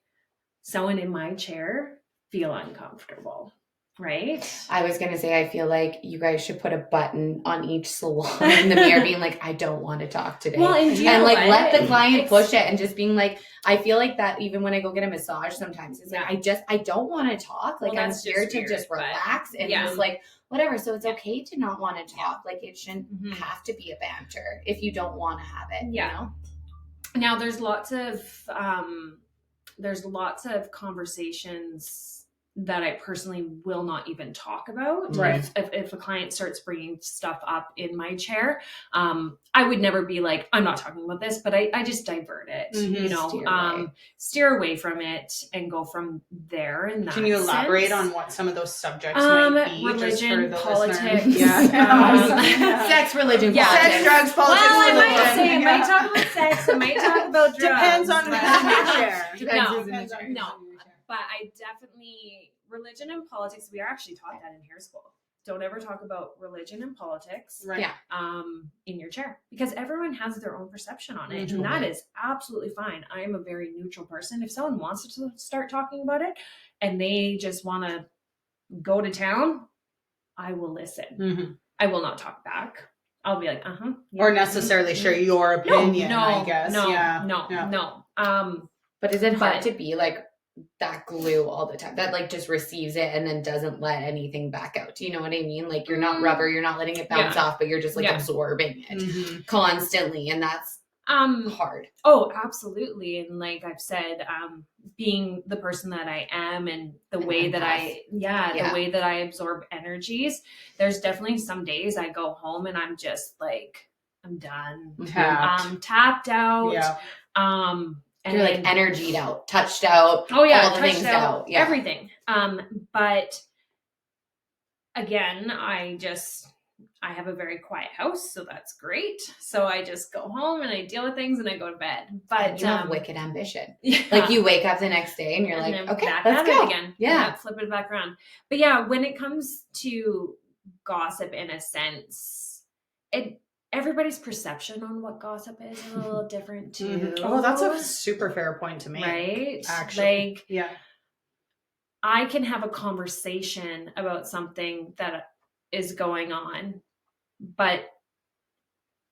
someone in my chair feel uncomfortable, right? I was going to say, I feel like you guys should put a button on each salon in the mirror being like, I don't want to talk today. Well, and like let the client push it and just being like, I feel like that even when I go get a massage sometimes, it's like, I don't want to talk. Like I'm here to just relax and just like, whatever. So it's okay to not want to talk. Like it shouldn't have to be a banter if you don't want to have it, you know? Now there's lots of conversations that I personally will not even talk about. Right. If a client starts bringing stuff up in my chair, I would never be like, I'm not talking about this, but I just divert it, you know, steer away from it and go from there. And can you elaborate on what some of those subjects might be? Religion, politics, sex, religion, politics. Sex, drugs, politics. Well, I might talk about sex. I might talk about drugs. Depends on who's in your chair. No. But I definitely, religion and politics, we are actually taught that in hair school. Don't ever talk about religion and politics in your chair because everyone has their own perception on it. And that is absolutely fine. I am a very neutral person. If someone wants to start talking about it and they just want to go to town, I will listen. I will not talk back. I'll be like, or necessarily share your opinion, I guess. No. But is it hard to be like that glue all the time that like just receives it and then doesn't let anything back out? Do you know what I mean? Like you're not rubber, you're not letting it bounce off, but you're just like absorbing it constantly. And that's hard. Oh, absolutely. And like I've said, being the person that I am and the An way that empath. the way that I absorb energies. There's definitely some days I go home and I'm just like, I'm done. Tapped. Tapped out. Yeah. And you're like energied out, touched out. Oh yeah, all the things out. Yeah. Everything. But again, I have a very quiet house, so that's great. So I just go home and I deal with things and I go to bed. But you have wicked ambition. Yeah. Like you wake up the next day and you're And like, then okay, back let's at go it again. Yeah. Flip it back around. But yeah, when it comes to gossip, in a sense, everybody's perception on what gossip is a little different too. Oh, that's a super fair point to make. Right? Actually. Like, yeah. I can have a conversation about something that is going on, but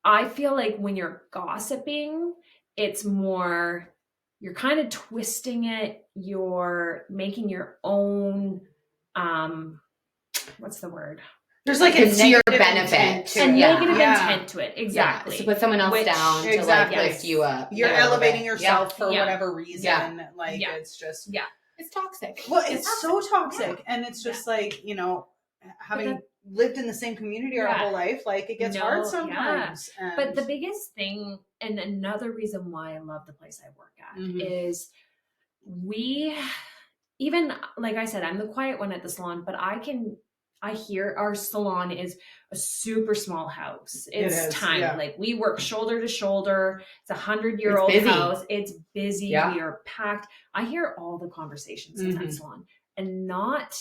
I feel like when you're gossiping, it's more, you're kind of twisting it. You're making your own, what's the word? There's like it's a to your negative benefit. intent to A it. negative Yeah. intent to it. Exactly. Yeah, to put someone else down to exactly. like lift you up. You're a little elevating bit. yourself for Yeah. whatever reason. Yeah. Like Yeah. it's just It's toxic. Well, it's so toxic. Yeah. And it's just like, having that- lived in the same community our Yeah. whole life, like it gets hard sometimes. And But the biggest thing, and another reason why I love the place I work at, is even like I said, I'm the quiet one at the salon, but I hear our salon is a super small house. It's tiny. Yeah. Like we work shoulder to shoulder. It's 100-year-old It's busy. house. It's busy. Yeah. We are packed. I hear all the conversations in that salon, and not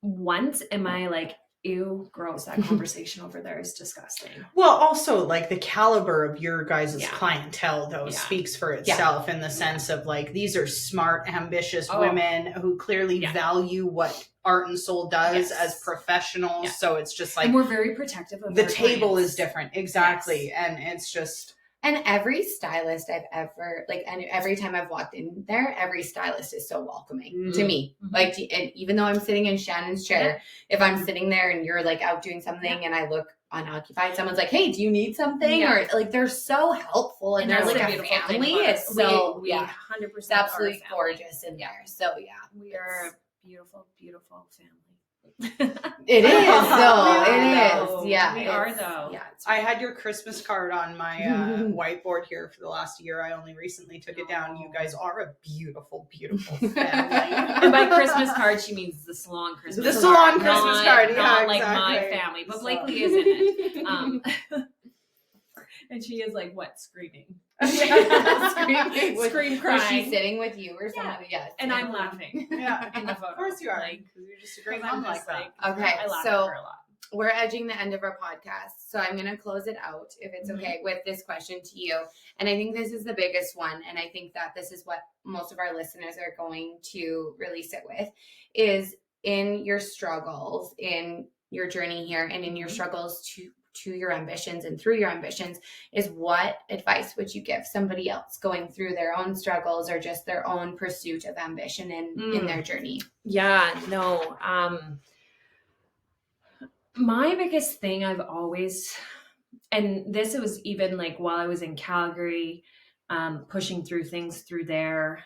once am I like, ew, gross, that conversation over there is disgusting. Well, also like the caliber of your guys' Yeah. clientele though Yeah. speaks for itself in the sense of like, these are smart, ambitious Oh. women who clearly Yeah. value what Art and Soul does Yes. as professionals. Yeah. So it's just like, And we're very protective of the our table clients. is different. Exactly. And it's just, And every stylist I've ever, like, and every time I've walked in there, every stylist is so welcoming to me. Mhm. Like, and even though I'm sitting in Shannon's chair, if I'm sitting there and you're like out doing something and I look unoccupied, someone's like, hey, do you need something? Yeah. Or like, they're so helpful and, they're that's like the a beautiful thing family. about It's us. so, we yeah, 100% it's absolutely are a family. gorgeous in there. So yeah, We are a beautiful, beautiful family. it is though. We It are, is. Yeah. We are, it's- though. Yeah. It's I had your Christmas card on my whiteboard here for the last year. I only recently took it down. You guys are a beautiful, beautiful family. And by Christmas card, she means the salon Christmas The card. salon Christmas not, card, yeah, not like my exactly. family, but So- Blakely is in it. And she is like, what, screaming? Screaming. Scream Was crying. she sitting with you or something? Yeah. And I'm laughing. Yeah. In the photo. Of course you are. Like, Because you're just a great I'm mom like just that. Okay, I laugh so at her a lot. we're edging the end of our podcast. So I'm going to close it out, if it's okay, with this question to you. And I think this is the biggest one. And I think that this is what most of our listeners are going to really sit with, is in your struggles, in your journey here, and in your struggles to your ambitions and through your ambitions, is what advice would you give somebody else going through their own struggles or just their own pursuit of ambition in their journey? Yeah, no. My biggest thing I've always, and this was even like while I was in Calgary, pushing through things through there,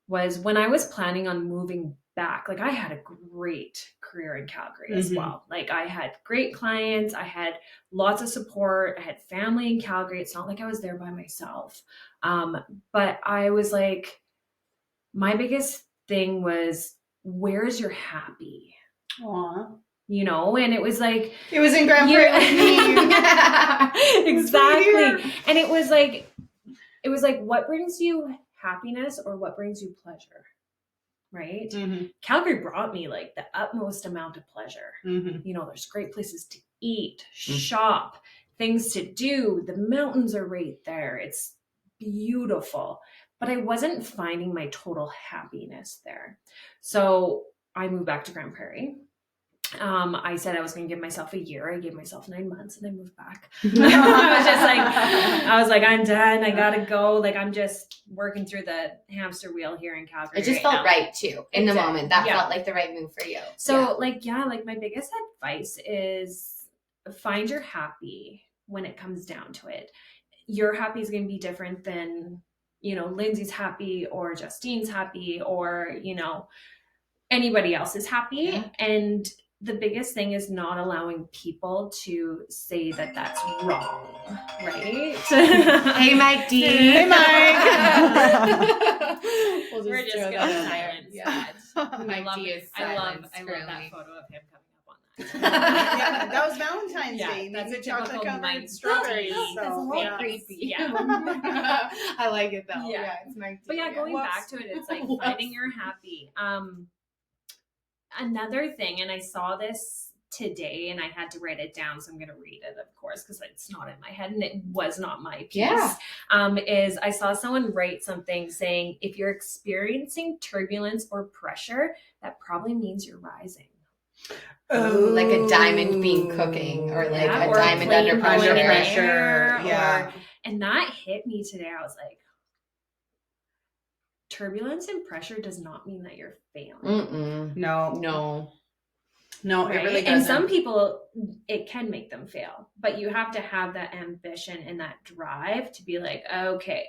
was when I was planning on moving back. Like I had a great career in Calgary as well. Like I had great clients, I had lots of support, I had family in Calgary. It's not like I was there by myself. But I was like, my biggest thing was, where's your happy? Aw. And it was like, It was in Grand Prairie with me. exactly. And it was like, what brings you happiness or what brings you pleasure? Right? Calgary brought me like the utmost amount of pleasure. There's great places to eat, shop, things to do. The mountains are right there. It's beautiful. But I wasn't finding my total happiness there. So I moved back to Grand Prairie. I said I was going to give myself a year. I gave myself 9 months and I moved back. I was like, I'm done. I got to go. Like, I'm just working through the hamster wheel here in Calgary. It just felt right too in the moment. That felt like the right move for you. So like my biggest advice is find your happy when it comes down to it. Your happy is going to be different than Lindsay's happy or Justine's happy or, anybody else is happy. Yeah. And the biggest thing is not allowing people to say that that's wrong, right? Hey, Mike D. Hey, Mike. We're just going to silence Yeah. that. Mike D is I love silence, that currently. photo of him coming up on that. Yeah, that was Valentine's Yeah, Day. that's Made a me chocolate typical covered Mike strawberries. D. That's a So, little yeah. creepy. Yeah. I like it though. Yeah. Yeah, it's Mike D. But yeah, going Whoops. back to it, it's like Whoops. finding your happy. Another thing, and I saw this today and I had to write it down, so I'm going to read it, of course, because it's not in my head and it was not my piece. Yeah. Is I saw someone write something saying, if you're experiencing turbulence or pressure, that probably means you're rising. Ooh, like a diamond being cooking or like Yeah, a or diamond plane under going pressure. in the Pressure, air, yeah. And that hit me today. I was like, turbulence and pressure does not mean that you're failing. Mm-mm. No, Right? it really doesn't. And some people, it can make them fail, but you have to have that ambition and that drive to be like, okay,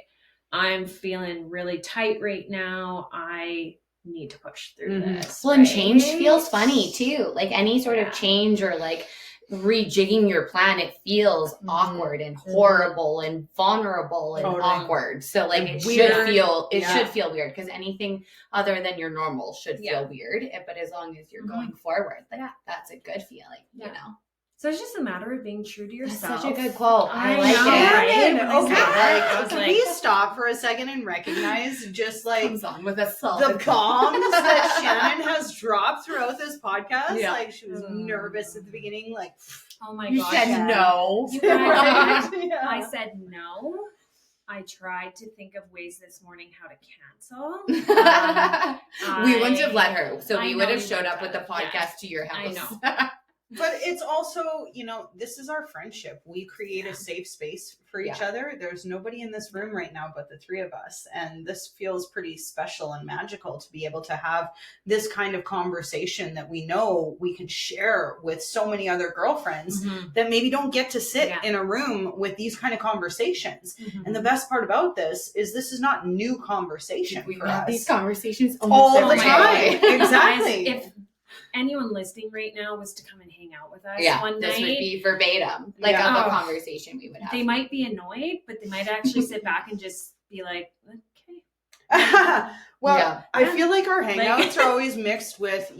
I'm feeling really tight right now. I need to push through this. Well, and right? change feels funny too. Like any sort Yeah. of change or like rejigging your plan, it feels awkward and horrible and vulnerable and Totally. awkward. So like it Weird. should feel weird, because anything other than your normal should Yeah. feel weird. But as long as you're Mhm. going forward, like Yeah. that's a good feeling, Yeah. you know. So it's just a matter of being true to That's yourself. such a good quote. I I like know, it. right? Shannon, When I okay, saw that, I was can like- we stop for a second and recognize just like Comes on with a the solid bombs that Shannon has dropped throughout this podcast? Yeah. Like she was nervous at the beginning, like Oh my You gosh. said yeah. no. You guys, Right? Yeah. I said no. I tried to think of ways this morning how to cancel. We wouldn't have let her. So I we know would have we showed would up with the have, podcast yes. to your house. I know. But it's also, this is our friendship. We create a safe space for each other. There's nobody in this room right now but the three of us. And this feels pretty special and magical to be able to have this kind of conversation that we know we can share with so many other girlfriends Mhm. that maybe don't get to sit Yeah. in a room with these kind of conversations. Mhm. And the best part about this is not new conversation We for have us. these conversations all almost the every time. day. Exactly. Guys, if anyone listening right now was to come and hang out with us Yeah, one this would night, be verbatim, like Yeah. of a Oh. conversation we would have. they might be annoyed, but they might actually sit back and just be like, okay. Well, Yeah. I feel like our Like- hangouts are always mixed with,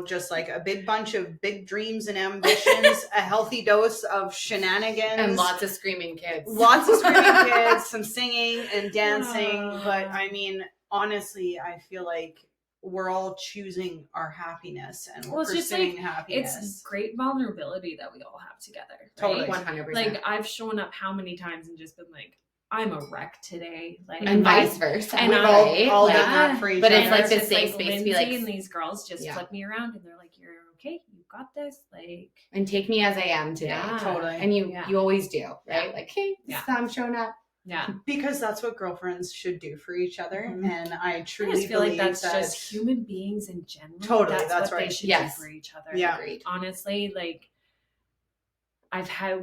just like a big bunch of big dreams and ambitions, a healthy dose of shenanigans, And lots of screaming kids. lots of screaming kids, some singing and dancing. Oh. But I mean, honestly, I feel like we're all choosing our happiness and we're Well, it's just pursuing like, happiness. it's great vulnerability that we all have together. Right? Totally. 100%. Like I've shown up how many times and just been like, I'm a wreck today. Like and vice versa. and We've I- all Like, done that for each but it's other. like this just safe space to be Lindsay like- and these girls just Yeah. flip me around and they're like, you're okay, you got this. Like, and take me as I am today. Yeah. Totally. And you Yeah. you always do, right? Yeah. Like, hey, this Yeah. time I'm showing up. yeah. Because that's what girlfriends should do for each other. Mhm. And I I truly just feel like believe that's that just human beings in general. Totally, that's what right. they should Yes. do for each other. Yeah. Agreed. Honestly, like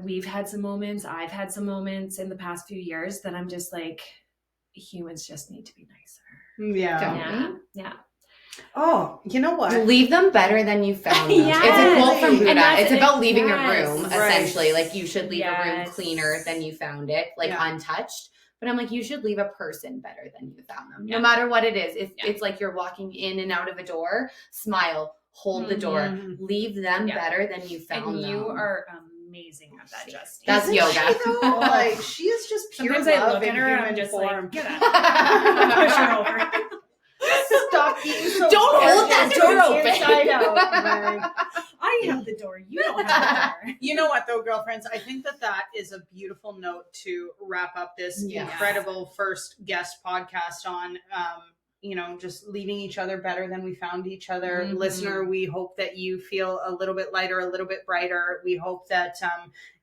we've had some moments, I've had some moments in the past few years that I'm just like, humans just need to be nicer. Yeah. Don't Yeah. Yeah. Oh, you know what? Leave them better than you found them. Yes. It's a quote from And Buddha. that's It's it. about leaving Yes. a room, Right. essentially. Like you should leave a room Yes. cleaner than you found it, like Yeah. untouched. But I'm like, you should leave a person better than you found them. Yeah. No matter what it is. If Yeah. it's like you're walking in and out of a door, smile, hold the door, Mhm. leave them Yeah. better than you found And them. you are amazing at that, Justine. That's Isn't yoga. She, though? Like she is just pure Sometimes I love look in at her and human I'm just form. like, get out. Push her over. Stop being so Don't hold that arrogant door open. inside out. Like, I have the door. You don't have the door. you know what though, girlfriends? I think that is a beautiful note to wrap up this Yes. incredible first guest podcast on. Just leaving each other better than we found each other. Mhm. Listener, we hope that you feel a little bit lighter, a little bit brighter. We hope that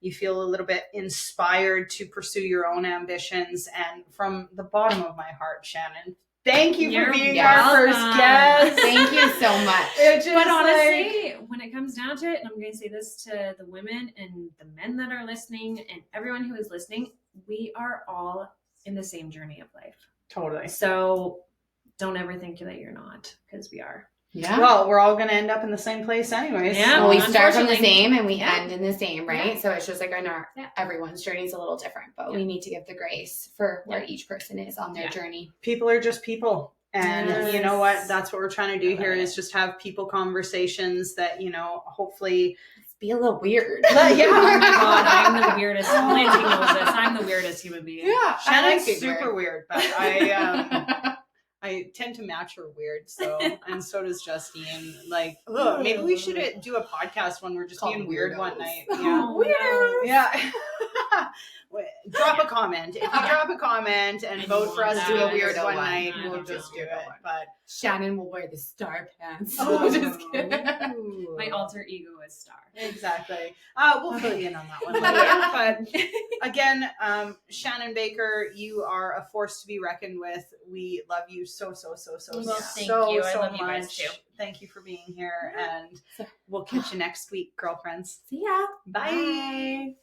you feel a little bit inspired to pursue your own ambitions. And from the bottom of my heart, Shannon, thank you You're for being welcome. our first guest. Thank you so much. It just, But like- honestly, when it comes down to it, and I'm going to say this to the women and the men that are listening and everyone who is listening, we are all in the same journey of life. Totally. So don't ever think that you're not, because we are. Yeah. Well, we're all going to end up in the same place anyways. Yeah. Well, we start from the Unfortunately. same and we Yeah. end in the same, right? Yeah. So it's just like Yeah. everyone's journey is a little different, but Yeah. we need to give the grace for where Yeah. each person is on their Yeah. journey. People are just people. And you know what? That's what we're trying to do I love here it. is just have people conversations that, you know, hopefully. Be a little weird. Yeah. Oh my God, I'm the weirdest. Lindsay knows this. I'm the weirdest human being. Yeah. Shannon's being super weird, but I tend to match her weird, so and so does Justine. Like, look, maybe we should do a podcast when we're just Called being weird Weirdos. one night. Yeah, Oh, no. yeah. Drop a comment. If you drop a comment and vote for us to do a weird Weirdo one one. night, I we'll don't just do do it. weirdo one. But Shannon will wear the star pants. Oh. Just kidding. My alter ego is Star. Exactly. We'll fill you in on that one later. But again, Shannon Baker, you are a force to be reckoned with. We love you so Well, thank so you. I love much. you guys too. Thank you for being here, and we'll catch you next week, girlfriends. See ya. Bye.